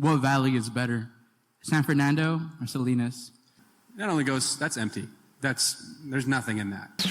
What valley is better, San Fernando or Salinas? That only goes, that's empty. There's nothing in that.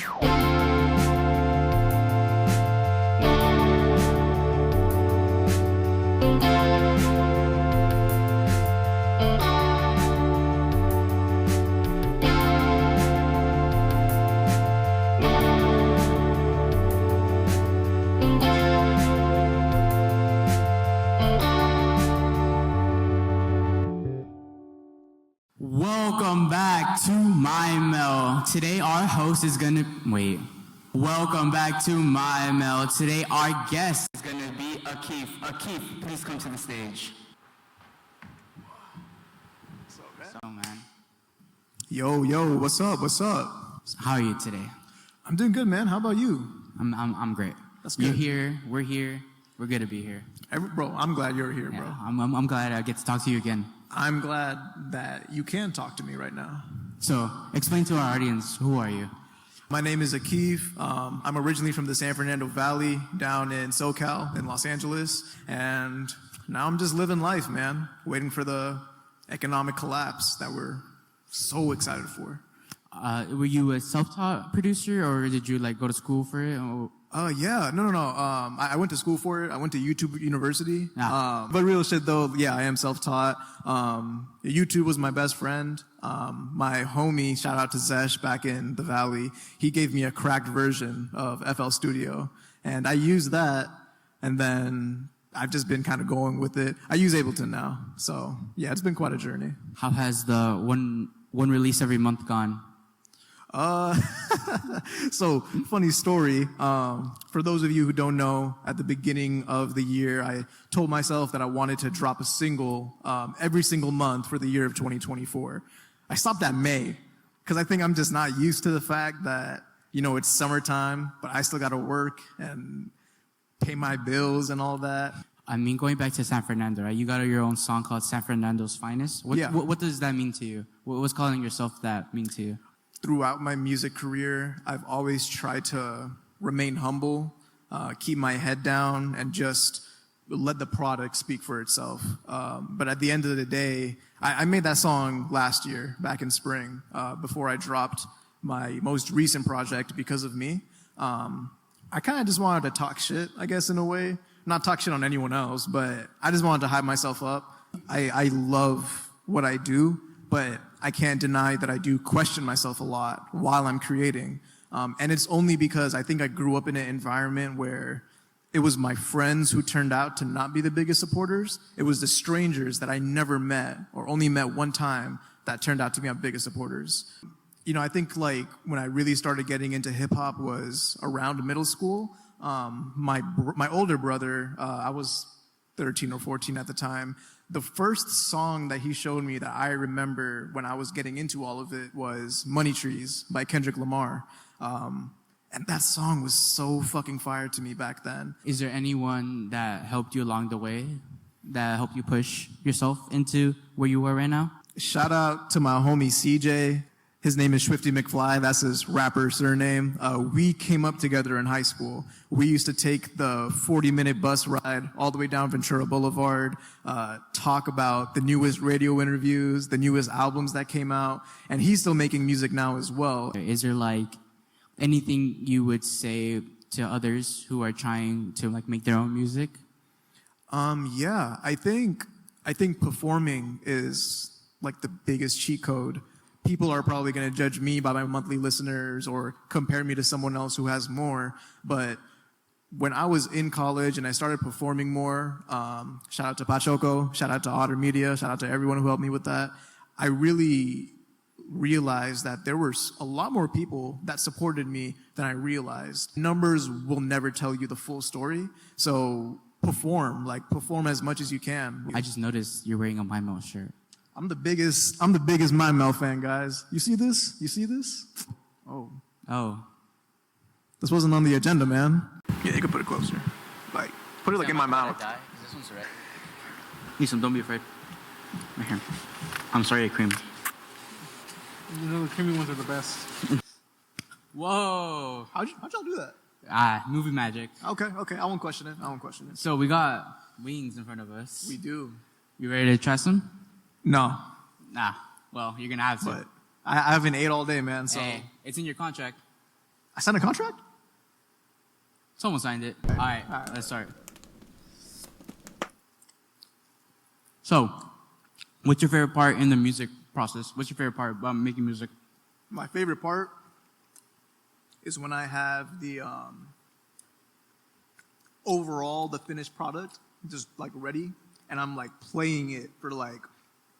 Welcome back to My Mel. Today our host is gonna Welcome back to My Mel. Today our guest is gonna be Akif. Akif, please come to the stage. What's up, man? So, man. Yo, what's up? What's up? How are you today? I'm doing good, man. How about you? I'm great. That's good. You're here. We're here. We're good to be here. Bro, I'm glad you're here, bro. I'm glad I get to talk to you again. I'm glad that you can talk to me right now. So, explain to our audience, who are you? My name is Akif. I'm originally from the San Fernando Valley down in SoCal in Los Angeles. And now I'm just living life, man. Waiting for the economic collapse that we're so excited for. Were you a self-taught producer or did you go to school for it? Yeah, no. I went to school for it. I went to YouTube University. Yeah. But real shit though, yeah, I am self-taught. YouTube was my best friend. My homie, shout out to Zesh back in the Valley, he gave me a cracked version of FL Studio. And I used that, and then I've just been kind of going with it. I use Ableton now. So yeah, it's been quite a journey. How has the one release every month gone? So funny story. For those of you who don't know, at the beginning of the year, I told myself that I wanted to drop a single every single month for the year of 2024. I stopped at May because I think I'm just not used to the fact that, it's summertime, but I still got to work and pay my bills and all that. I mean, going back to San Fernando, right? You got your own song called San Fernando's Finest. What does that mean to you? What's calling yourself that mean to you? Throughout my music career, I've always tried to remain humble, keep my head down, and just let the product speak for itself. But at the end of the day, I made that song last year, back in spring, before I dropped my most recent project, Because of Me. I kind of just wanted to talk shit, I guess, in a way. Not talk shit on anyone else, but I just wanted to hype myself up. I love what I do, but I can't deny that I do question myself a lot while I'm creating. And it's only because I think I grew up in an environment where it was my friends who turned out to not be the biggest supporters. It was the strangers that I never met or only met one time that turned out to be my biggest supporters. I think when I really started getting into hip hop was around middle school. My older brother, I was 13 or 14 at the time. The first song that he showed me that I remember when I was getting into all of it was Money Trees by Kendrick Lamar. And that song was so fucking fire to me back then. Is there anyone that helped you along the way, that helped you push yourself into where you are right now? Shout out to my homie CJ. His name is Swifty McFly. That's his rapper surname. We came up together in high school. We used to take the 40-minute bus ride all the way down Ventura Boulevard, talk about the newest radio interviews, the newest albums that came out, and he's still making music now as well. Is there anything you would say to others who are trying to make their own music? Yeah, I think performing is the biggest cheat code. People are probably going to judge me by my monthly listeners or compare me to someone else who has more. But when I was in college and I started performing more, shout out to Pachoco, shout out to Radimedia, shout out to everyone who helped me with that, I really realized that there were a lot more people that supported me than I realized. Numbers will never tell you the full story. So perform as much as you can. I just noticed you're wearing a My Mel shirt. I'm the biggest My Mel fan, guys. You see this? Oh. This wasn't on the agenda, man. Yeah, you can put it closer. Put it in my mouth. This one's red. Nissan, don't be afraid. Right here. I'm sorry, cream. The creamy ones are the best. Whoa. How'd y'all do that? Movie magic. Okay. I won't question it. So we got wings in front of us. We do. You ready to try some? No, Nah. Well, you're gonna have to. but I haven't ate all day, man. So Hey, it's in your contract. I signed a contract. Someone signed it. All right, let's start. So, what's your favorite part in the music process? What's your favorite part about making music? My favorite part is when I have the overall the finished product just like ready, and I'm like playing it for like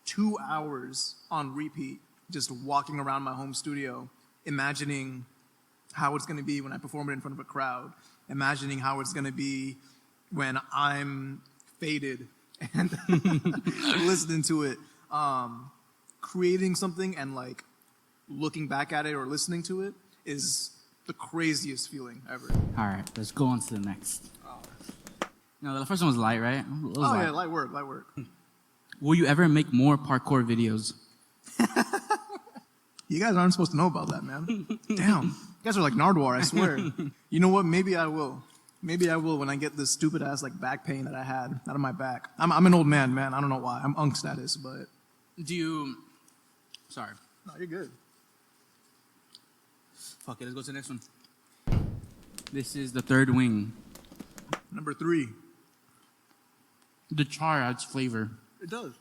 2 hours on repeat, just walking around my home studio, imagining how it's going to be when I perform it in front of a crowd, imagining how it's going to be when I'm faded and listening to it, creating something and like looking back at it or listening to it is the craziest feeling ever. All right, let's go on to the next. No, the first one was light, right? It was Yeah, light work. Will you ever make more parkour videos? You guys aren't supposed to know about that, man. Damn. You guys are like Nardwar, I swear. You know what? Maybe I will. Maybe I will when I get this stupid ass like back pain that I had out of my back. I'm an old man, man. I don't know why. I'm unk status, but. Do you... Sorry. No, you're good. Fuck it, let's go to the next one. This is the third wing. Number 3. The char adds flavor. It does.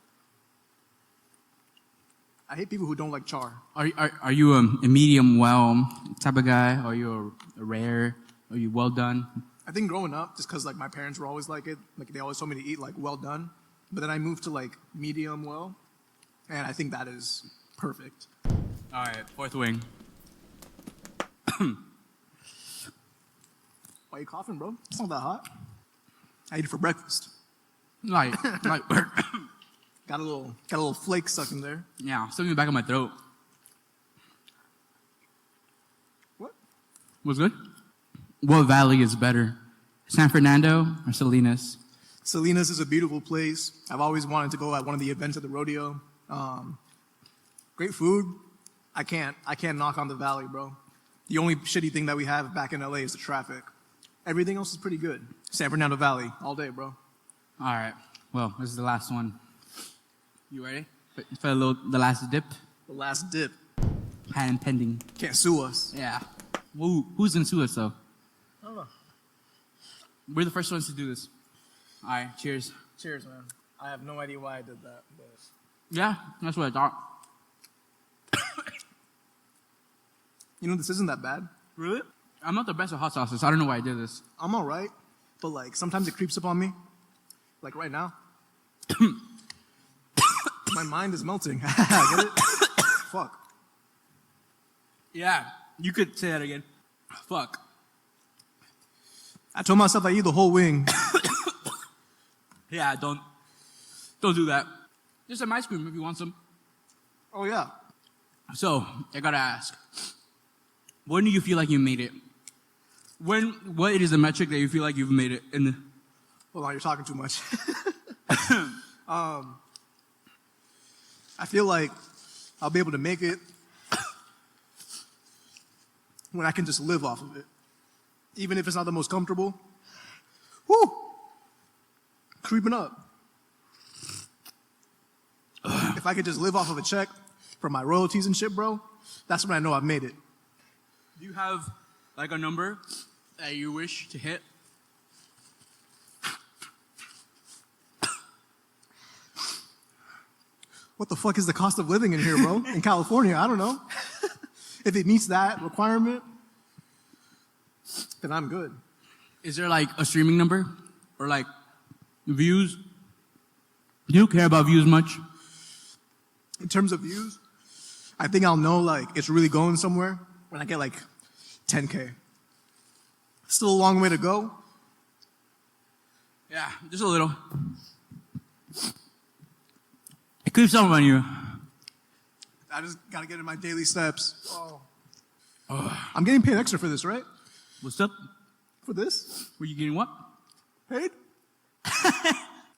I hate people who don't like char. Are you a medium well type of guy? Are you a rare? Are you well done? I think growing up, just because like my parents were always like it, like they always told me to eat like well done. But then I moved to like medium well, and I think that is perfect. All right, fourth wing. Why are you coughing, bro? It's not that hot. I ate it for breakfast. Light work. Got a little flake stuck in there. Yeah, something in the back of my throat. What? Was good? What valley is better, San Fernando or Salinas? Salinas is a beautiful place. I've always wanted to go at one of the events at the rodeo. Great food. I can't knock on the valley, bro. The only shitty thing that we have back in LA is the traffic. Everything else is pretty good. San Fernando Valley, all day, bro. All right. Well, this is the last one. You ready for the last dip? The last dip. Patent pending. Can't sue us. Yeah. Who's gonna sue us though? I don't know. We're the first ones to do this. All right. Cheers. Cheers, man. I have no idea why I did that. But... Yeah, that's what I thought. You know, this isn't that bad. Really? I'm not the best at hot sauces. I don't know why I did this. I'm all right, but like sometimes it creeps up on me. Like right now. My mind is melting. Get it? Fuck. Yeah, you could say that again. Fuck. I told myself I eat the whole wing. Yeah, don't do that. Just some ice cream if you want some. Oh yeah. So, I gotta ask. When do you feel like you made it? What is the metric that you feel like you've made it in the... Hold on, you're talking too much. I feel like I'll be able to make it when I can just live off of it. Even if it's not the most comfortable. Woo! Creeping up. If I could just live off of a check for my royalties and shit, bro, that's when I know I've made it. Do you have like a number that you wish to hit? What the fuck is the cost of living in here, bro? In California, I don't know. If it meets that requirement, then I'm good. Is there like a streaming number or like views? Do you care about views much? In terms of views, I think I'll know like it's really going somewhere when I get like 10K. Still a long way to go. Yeah, just a little. It creeps up on you. I just gotta get in my daily steps. I'm getting paid extra for this, right? What's up? For this? Were you getting what? Paid?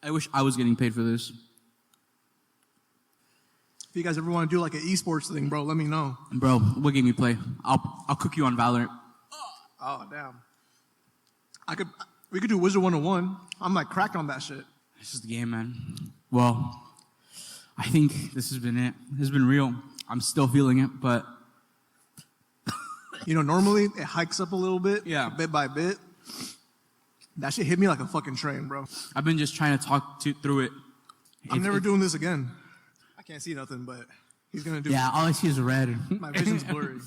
I wish I was getting paid for this. If you guys ever want to do like an esports thing, bro, let me know. Bro, what game you play? I'll cook you on Valorant. Oh, damn. We could do Wizard 101. I'm like cracked on that shit. It's just a game, man. Well, I think this has been it. This has been real. I'm still feeling it, but Normally it hikes up a little bit, Yeah. bit by bit. That shit hit me like a fucking train, bro. I've been just trying to talk through it. I'm never doing this again. I can't see nothing, but he's gonna do Yeah, all I see is red. it. My vision's blurry.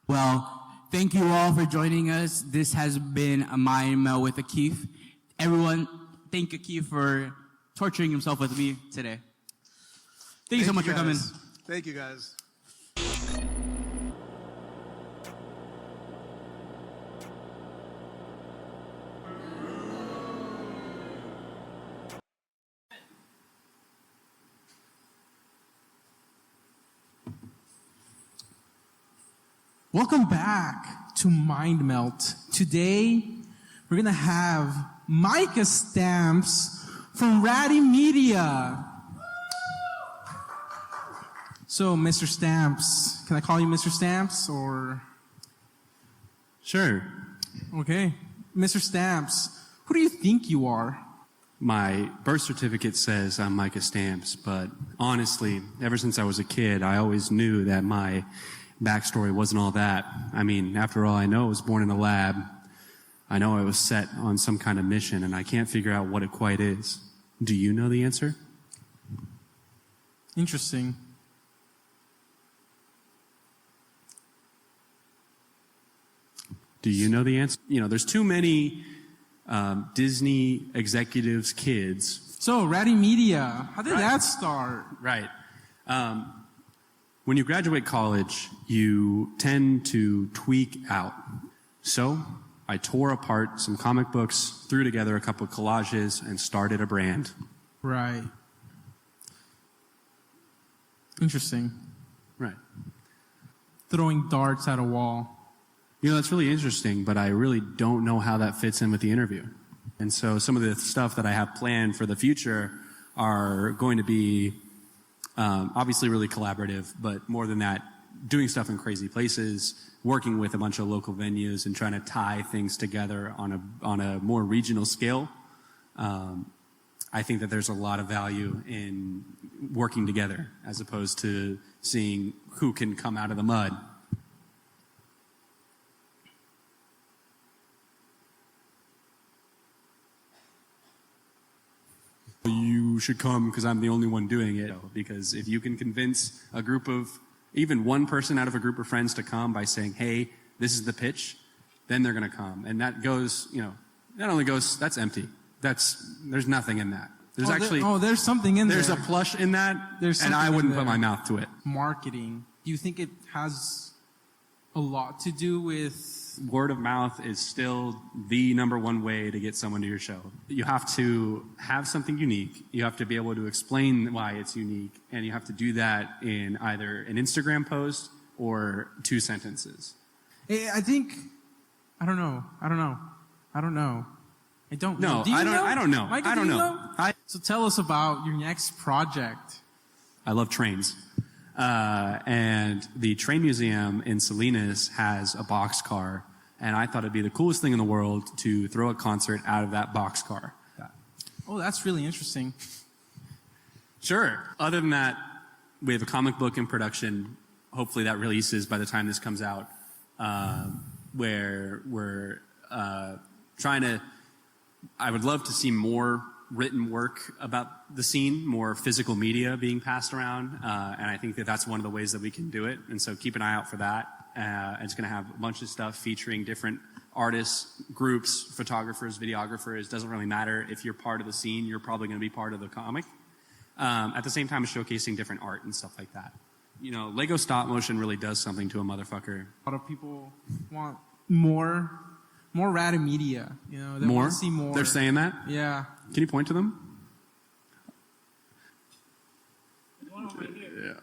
Well, thank you all for joining us. This has been a Mind Meld with Akif. Everyone, thank Akif for torturing himself with me today. Thank you so much for coming. Thank you, guys. Welcome back to Mind Melt. Today, we're gonna have Micah Stamps from Radimedia. So, Mr. Stamps, can I call you Mr. Stamps or? Sure. Okay. Mr. Stamps, who do you think you are? My birth certificate says I'm Micah Stamps, but honestly, ever since I was a kid, I always knew that my backstory wasn't all that. I mean, after all, I know I was born in a lab. I know I was set on some kind of mission, and I can't figure out what it quite is. Do you know the answer? Interesting. Do you know the answer? There's too many Disney executives' kids. So, Radimedia, how did that start? Right. When you graduate college, you tend to tweak out. So I tore apart some comic books, threw together a couple of collages, and started a brand. Right. Interesting. Right. Throwing darts at a wall. That's really interesting, but I really don't know how that fits in with the interview. And so some of the stuff that I have planned for the future are going to be obviously really collaborative, but more than that, doing stuff in crazy places, working with a bunch of local venues and trying to tie things together on a more regional scale. I think that there's a lot of value in working together as opposed to seeing who can come out of the mud. You should come because I'm the only one doing it. Because if you can convince a group of, even one person out of a group of friends to come by saying, hey, this is the pitch, then they're going to come. And that goes, that only goes, that's empty. There's nothing in that. There's something in there. There's a plush in that, and I wouldn't put my mouth to it. Marketing. Do you think it has a lot to do with... Word of mouth is still the number one way to get someone to your show. You have to have something unique. You have to be able to explain why it's unique. And you have to do that in either an Instagram post or 2 sentences. I don't know. I don't know. No, Do you know? I don't know. Micah, I don't do you know. So tell us about your next project. I love trains. And the train museum in Salinas has a boxcar, and I thought it'd be the coolest thing in the world to throw a concert out of that boxcar. Oh, that's really interesting. Sure. Other than that, we have a comic book in production. Hopefully that releases by the time this comes out, where we're trying to... I would love to see more written work about the scene, more physical media being passed around, and I think that that's one of the ways that we can do it, and so keep an eye out for that. It's going to have a bunch of stuff featuring different artists, groups, photographers, videographers. Doesn't really matter if you're part of the scene, you're probably going to be part of the comic. At the same time, showcasing different art and stuff like that. Lego stop motion really does something to a motherfucker. A lot of people want more Radimedia. They want to see more. They're saying that? Yeah. Can you point to them?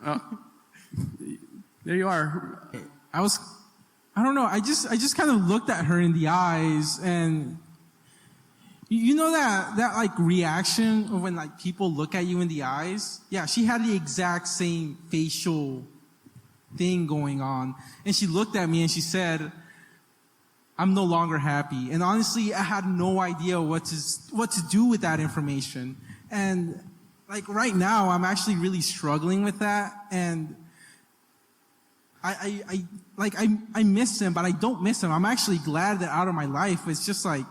Oh. There you are. I don't know. I just kind of looked at her in the eyes, and you know that like reaction of when like people look at you in the eyes? Yeah, she had the exact same facial thing going on. And she looked at me and she said, I'm no longer happy. And honestly, I had no idea what to do with that information. And like right now, I'm actually really struggling with that, and I miss him, but I don't miss him. I'm actually glad that out of my life. It's just like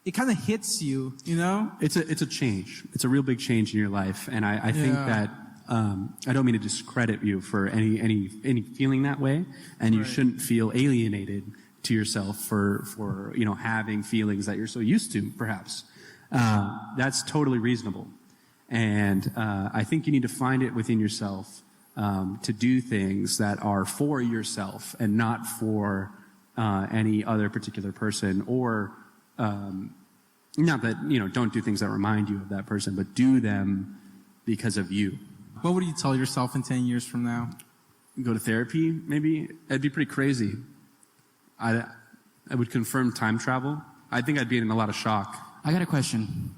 it kind of hits you, you know? It's a change. It's a real big change in your life, and I think that I don't mean to discredit you for any feeling that way, and you shouldn't feel alienated to yourself for having feelings that you're so used to, perhaps. That's totally reasonable, and I think you need to find it within yourself to do things that are for yourself and not for any other particular person, or not that, don't do things that remind you of that person, but do them because of you. What would you tell yourself in 10 years from now? Go to therapy, maybe? That'd be pretty crazy. I would confirm time travel. I think I'd be in a lot of shock. I got a question.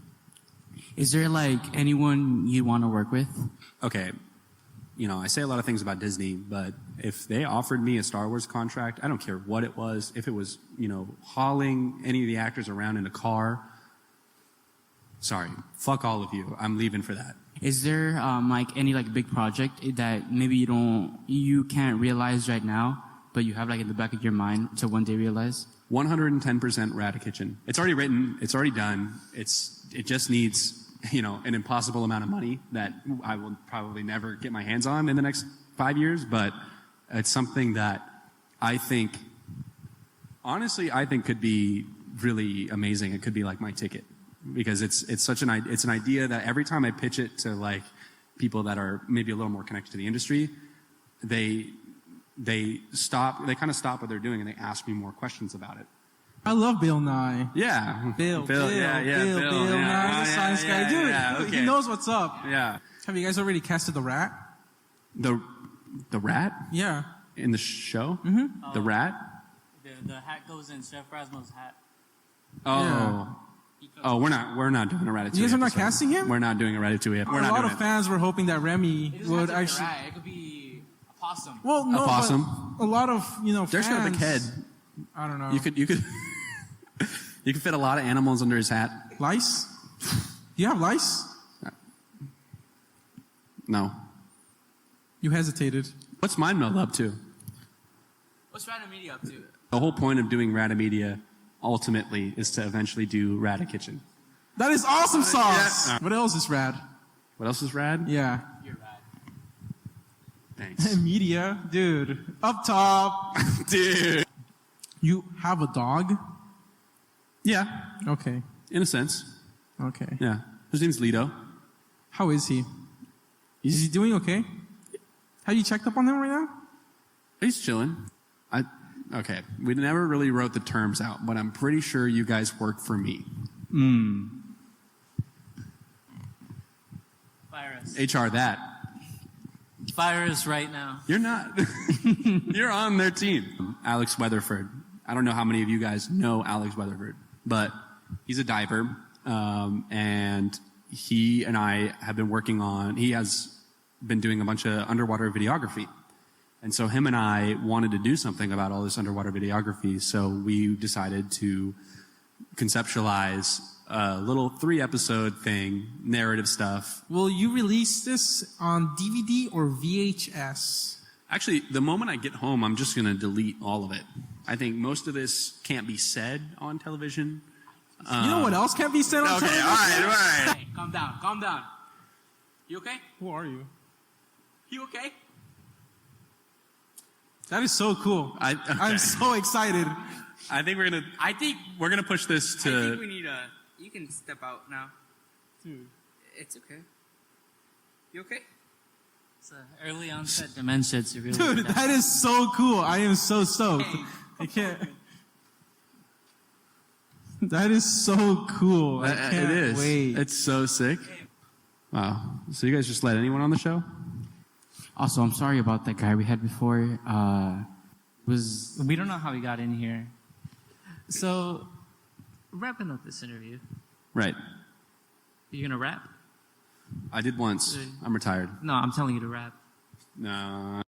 Is there like anyone you want to work with? Okay. I say a lot of things about Disney, but if they offered me a Star Wars contract, I don't care what it was. If it was, hauling any of the actors around in a car, sorry, fuck all of you. I'm leaving for that. Is there like any like big project that maybe you can't realize right now, but you have like in the back of your mind to one day realize? 110% Rad Kitchen. It's already written. It's already done. It just needs, an impossible amount of money that I will probably never get my hands on in the next 5 years. But it's something that I think could be really amazing. It could be like my ticket, because it's an idea that every time I pitch it to like people that are maybe a little more connected to the industry, they kind of stop what they're doing and they ask me more questions about it. I love Bill Nye. Yeah. Bill Nye, the science guy. Dude, okay. He knows what's up. Yeah. Have you guys already casted the rat? The rat? Yeah. In the show? Mm-hmm. The rat? The hat goes in Chef Rasmo's hat. Oh. Yeah. Oh, we're not doing a Ratatouille. You guys are not episode. casting him? We're not doing a Ratatouille. A lot of fans were hoping that Remy would actually. It could be a possum. Well, no, a possum. But a lot of There's fans. got a big head. I don't know. You could you could fit a lot of animals under his hat. Lice? Do you have lice? No. You hesitated. What's Mind Meld up to? What's Radimedia up to? The whole point of doing Radimedia ultimately is to eventually do Rad Kitchen. That is awesome sauce. Yeah. What else is rad? What else is rad? Yeah. You're rad. Thanks. Media, dude. Up top. Dude. You have a dog? Yeah, Okay. in a sense. Okay. Yeah. His name's Lido. How is he? Is he doing okay? Have you checked up on him right now? He's chilling. Okay. We never really wrote the terms out, but I'm pretty sure you guys work for me. Fire us. HR that. Fire us right now. You're not. You're on their team. Alex Weatherford. I don't know how many of you guys know Alex Weatherford, but he's a diver, and he and I have been working on, he has been doing a bunch of underwater videography. And so him and I wanted to do something about all this underwater videography, so we decided to conceptualize a little 3-episode thing, narrative stuff. Will you release this on DVD or VHS? Actually, the moment I get home, I'm just going to delete all of it. I think most of this can't be said on television. You know what else can't be said on Okay, television? all right. Hey, calm down. You okay? Who are you? You okay? That is so cool. Okay. I'm so excited. I think we're gonna push this I think to. we need you can step out now. Dude. It's okay. You okay? It's early onset dementia. It's really Dude, that is so cool. I am so stoked. Hey, I can't. That is so cool. I can't It is. wait. It's so sick. Wow. So you guys just let anyone on the show? Also, I'm sorry about that guy we had before. we don't know how he got in here. So, wrapping up this interview. Right. You gonna rap? I did once. I'm retired. No, I'm telling you to rap. No.